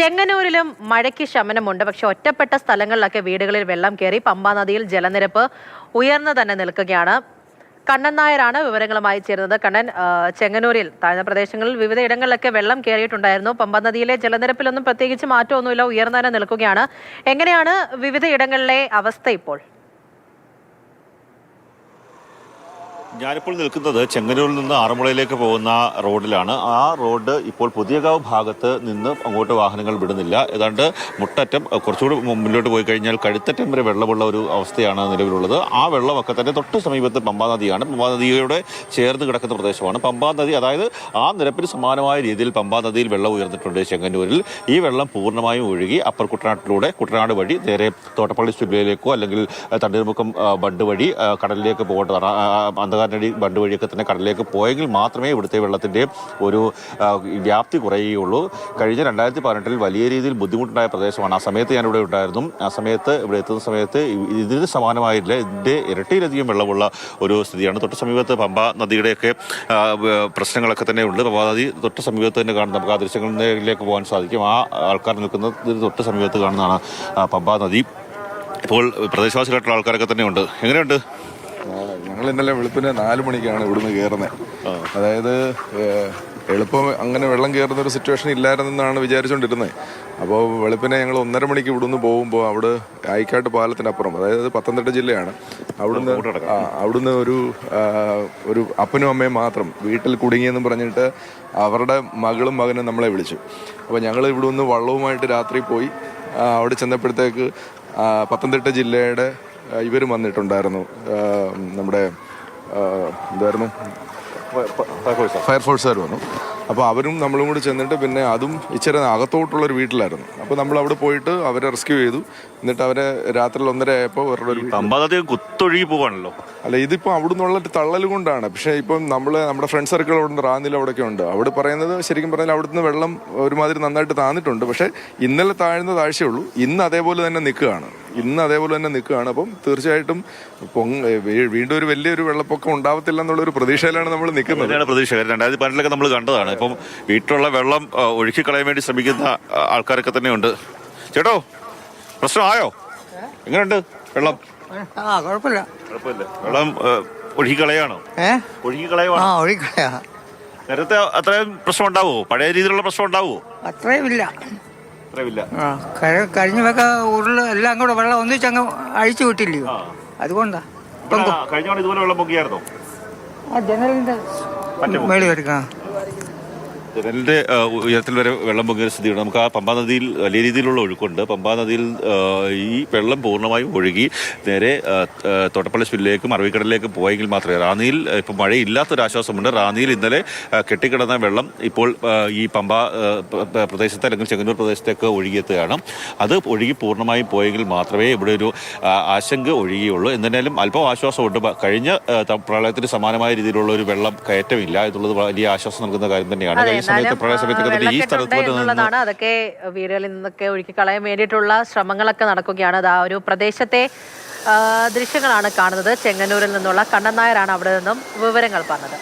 ചെങ്ങന്നൂരിലും മഴയ്ക്ക് ശമനമുണ്ട്. പക്ഷെ ഒറ്റപ്പെട്ട സ്ഥലങ്ങളിലൊക്കെ വീടുകളിൽ വെള്ളം കയറി പമ്പാ നദിയിൽ ജലനിരപ്പ് ഉയർന്നു തന്നെ നിൽക്കുകയാണ്. കണ്ണൻ നായരാണ് വിവരങ്ങളുമായി ചേരുന്നത്. കണ്ണൻ, ചെങ്ങന്നൂരിൽ താഴ്ന്ന പ്രദേശങ്ങളിൽ വിവിധ ഇടങ്ങളിലൊക്കെ വെള്ളം കയറിയിട്ടുണ്ടായിരുന്നു. പമ്പാ നദിയിലെ ജലനിരപ്പിലൊന്നും പ്രത്യേകിച്ച് മാറ്റമൊന്നുമില്ല, ഉയർന്നു തന്നെ നിൽക്കുകയാണ്. എങ്ങനെയാണ് വിവിധ ഇടങ്ങളിലെ അവസ്ഥ ഇപ്പോൾ? ഞാനിപ്പോൾ നിൽക്കുന്നത് ചെങ്ങന്നൂരിൽ നിന്ന് ആറന്മുളയിലേക്ക് പോകുന്ന റോഡിലാണ്. ആ റോഡ് ഇപ്പോൾ പുതിയകാവ് ഭാഗത്ത് നിന്ന് അങ്ങോട്ട് വാഹനങ്ങൾ വിടുന്നില്ല. ഏതാണ്ട് മുട്ടറ്റം കുറച്ചുകൂടി മുന്നിലോട്ട് പോയി കഴിഞ്ഞാൽ കഴുത്തറ്റം വരെ വെള്ളമുള്ള ഒരു അവസ്ഥയാണ് നിലവിലുള്ളത്. ആ വെള്ളമൊക്കെ തന്നെ തൊട്ട് സമീപത്ത് പമ്പാ നദിയാണ്. പമ്പാ നദിയോടെ ചേർന്ന് കിടക്കുന്ന പ്രദേശമാണ് പമ്പാ നദി. അതായത് ആ നിരപ്പിന് സമാനമായ രീതിയിൽ പമ്പാ നദിയിൽ വെള്ളം ഉയർന്നിട്ടുണ്ട് ചെങ്ങന്നൂരിൽ. ഈ വെള്ളം പൂർണ്ണമായും ഒഴുകി അപ്പർ കുട്ടനാട്ടിലൂടെ കുട്ടനാട് വഴി നേരെ തോട്ടപ്പള്ളി ജില്ലയിലേക്കോ അല്ലെങ്കിൽ തണ്ണീർമുക്കം ബണ്ട് വഴി കടലിലേക്ക് പോകേണ്ടതാണ്. അന്ധകാരനടി ബണ്ട് വഴിയൊക്കെ തന്നെ കടലിലേക്ക് പോയെങ്കിൽ മാത്രമേ ഇവിടുത്തെ വെള്ളത്തിൻ്റെ ഒരു വ്യാപ്തി കുറയുകയുള്ളൂ. കഴിഞ്ഞ 2018 വലിയ രീതിയിൽ ബുദ്ധിമുട്ടുണ്ടായ പ്രദേശമാണ്. ആ സമയത്ത് ഞാനിവിടെ ഉണ്ടായിരുന്നു. ആ സമയത്ത് ഇവിടെ എത്തുന്ന സമയത്ത് ഇതിന് സമാനമായില്ല, ഇതിൻ്റെ ഇരട്ടിയിലധികം വെള്ളമുള്ള ഒരു സ്ഥിതിയാണ്. തൊട്ട് സമീപത്ത് പമ്പാ നദിയുടെയൊക്കെ പ്രശ്നങ്ങളൊക്കെ തന്നെ ഉണ്ട്. പമ്പാ നദി തൊട്ട് സമീപത്ത് തന്നെ കാണുന്ന നമുക്ക് ആ ദൃശ്യങ്ങളിലേക്ക് പോകാൻ സാധിക്കും. ആ ആൾക്കാർ നിൽക്കുന്നത് തൊട്ട് സമീപത്ത് കാണുന്നതാണ് പമ്പാ നദി. ഇപ്പോൾ പ്രദേശവാസികളായിട്ടുള്ള ആൾക്കാരൊക്കെ തന്നെ ഉണ്ട്. എങ്ങനെയുണ്ട്? ഞങ്ങൾ ഇന്നലെ വെളുപ്പിന് 4 മണിക്കാണ് ഇവിടുന്ന് കയറുന്നത്. അതായത് എളുപ്പം അങ്ങനെ വെള്ളം കയറുന്ന ഒരു സിറ്റുവേഷൻ ഇല്ലായിരുന്നെന്നാണ് വിചാരിച്ചുകൊണ്ടിരുന്നത്. അപ്പോൾ വെളുപ്പിനെ ഞങ്ങൾ 1:30 മണിക്ക് ഇവിടുന്ന് പോകുമ്പോൾ അവിടെ ആയിക്കാട്ട് പാലത്തിനപ്പുറം, അതായത് പത്തനംതിട്ട ജില്ലയാണ്, അവിടുന്ന് ഒരു അപ്പനും അമ്മയും മാത്രം വീട്ടിൽ കുടുങ്ങിയെന്ന് പറഞ്ഞിട്ട് അവരുടെ മകളും മകനും നമ്മളെ വിളിച്ചു. അപ്പോൾ ഞങ്ങൾ ഇവിടുന്ന് വള്ളവുമായിട്ട് രാത്രി പോയി. അവിടെ ചെന്നപ്പോഴത്തേക്ക് പത്തനംതിട്ട ജില്ലയുടെ ഇവരും വന്നിട്ടുണ്ടായിരുന്നു. നമ്മുടെ എന്തായിരുന്നു, ഫയർഫോഴ്സുകാർ വന്നു. അപ്പോൾ അവരും നമ്മളും കൂടി ചെന്നിട്ട് പിന്നെ അതും ഇച്ചിരി അകത്തോട്ടുള്ളൊരു വീട്ടിലായിരുന്നു. അപ്പോൾ നമ്മൾ അവിടെ പോയിട്ട് അവരെ റെസ്ക്യൂ ചെയ്തു. എന്നിട്ട് അവരെ രാത്രി 1:30 ആയപ്പോൾ അവരുടെ കുത്തൊഴുകി പോവാണല്ലോ. അല്ല, ഇതിപ്പോൾ അവിടെ നിന്നുള്ള തള്ളൽ കൊണ്ടാണ്. പക്ഷേ ഇപ്പം നമ്മുടെ ഫ്രണ്ട് സർക്കിളുണ്ട്, റാന്നിൽ അവിടെയൊക്കെ ഉണ്ട്. അവിടെ പറയുന്നത് ശരിക്കും പറഞ്ഞാൽ അവിടുന്ന് വെള്ളം ഒരുമാതിരി നന്നായിട്ട് താന്നിട്ടുണ്ട്. പക്ഷേ ഇന്നലെ താഴ്ന്ന താഴ്ചയുള്ളൂ. ഇന്ന് അതേപോലെ തന്നെ നിൽക്കുകയാണ്. അപ്പം തീർച്ചയായിട്ടും വീണ്ടും ഒരു വലിയൊരു വെള്ളപ്പൊക്കം ഉണ്ടാവത്തില്ല എന്നുള്ളൊരു പ്രതീക്ഷയിലാണ് നമ്മൾ നിൽക്കുന്നത്. പ്രതീക്ഷ 2018 നമ്മൾ കണ്ടതാണ്. ഇപ്പം വീട്ടിലുള്ള വെള്ളം ഒഴുക്കിക്കളയാൻ വേണ്ടി ശ്രമിക്കുന്ന ആൾക്കാരൊക്കെ തന്നെ ഉണ്ട്. ചേട്ടോ, പ്രശ്നമായോ? എങ്ങനെയുണ്ട് വെള്ളം? കുഴപ്പമില്ല. വെള്ളം ഒഴുകിക്കളയാണോ? ഒഴുകിക്കളയാ. നേരത്തെ അത്രയും പ്രശ്നം ഉണ്ടാവുമോ? പഴയ രീതിയിലുള്ള പ്രശ്നം ഉണ്ടാവുമോ? അത്രയും ഇല്ല. കഴിഞ്ഞൊക്കെ ഉരുള് എല്ലാം കൂടെ വെള്ളം ഒന്നിച്ചങ്ങ് അഴിച്ചു വിട്ടില്ലയോ, അതുകൊണ്ടാ. കഴിഞ്ഞ ഇതുപോലെ വെള്ളം പൊങ്ങിയായിരുന്നോ? ജനലിന്റെ മേളിൽ വരക്കാം. ജനലിന്റെ ഉയരത്തിൽ വരെ വെള്ളം പൊങ്ങിയ സ്ഥിതിയുണ്ട്. നമുക്ക് ആ പമ്പാ നദിയിൽ വലിയ രീതിയിലുള്ള ഒഴുക്കുണ്ട്. പമ്പാ നദിയിൽ ഈ വെള്ളം പൂർണ്ണമായും ഒഴുകി നേരെ തോട്ടപ്പള്ളി ജില്ലയിലേക്കും അറബിക്കടലിലേക്കും പോയെങ്കിൽ മാത്രമേ. റാന്നിയിൽ ഇപ്പോൾ മഴയില്ലാത്തൊരാശ്വാസമുണ്ട്. റാന്നിയിൽ ഇന്നലെ കെട്ടിക്കിടന്ന വെള്ളം ഇപ്പോൾ ഈ പമ്പാ പ്രദേശത്ത് അല്ലെങ്കിൽ ചെങ്ങന്നൂർ പ്രദേശത്തേക്ക് ഒഴുകിയെത്തുകയാണ്. അത് ഒഴുകി പൂർണ്ണമായും പോയെങ്കിൽ മാത്രമേ ഇവിടെ ഒരു ആശങ്ക ഒഴുകിയുള്ളൂ. എന്തായാലും അല്പം ആശ്വാസമുണ്ട്. കഴിഞ്ഞ പ്രളയത്തിന് സമാനമായ രീതിയിലുള്ള ഒരു വെള്ളം കയറ്റമില്ല എന്നുള്ളത് വലിയ ആശ്വാസം നൽകുന്ന കാര്യം തന്നെയാണ്. എന്നുള്ളതാണ്. അതൊക്കെ വീടുകളിൽ നിന്നൊക്കെ ഒഴുക്കി കളയാൻ വേണ്ടിയിട്ടുള്ള ശ്രമങ്ങളൊക്കെ നടക്കുകയാണ്. അത് ആ ഒരു പ്രദേശത്തെ ദൃശ്യങ്ങളാണ് കാണുന്നത്. ചെങ്ങന്നൂരിൽ നിന്നുള്ള കണ്ണൻ നായരാണ് അവിടെ നിന്നും വിവരങ്ങൾ പറഞ്ഞത്.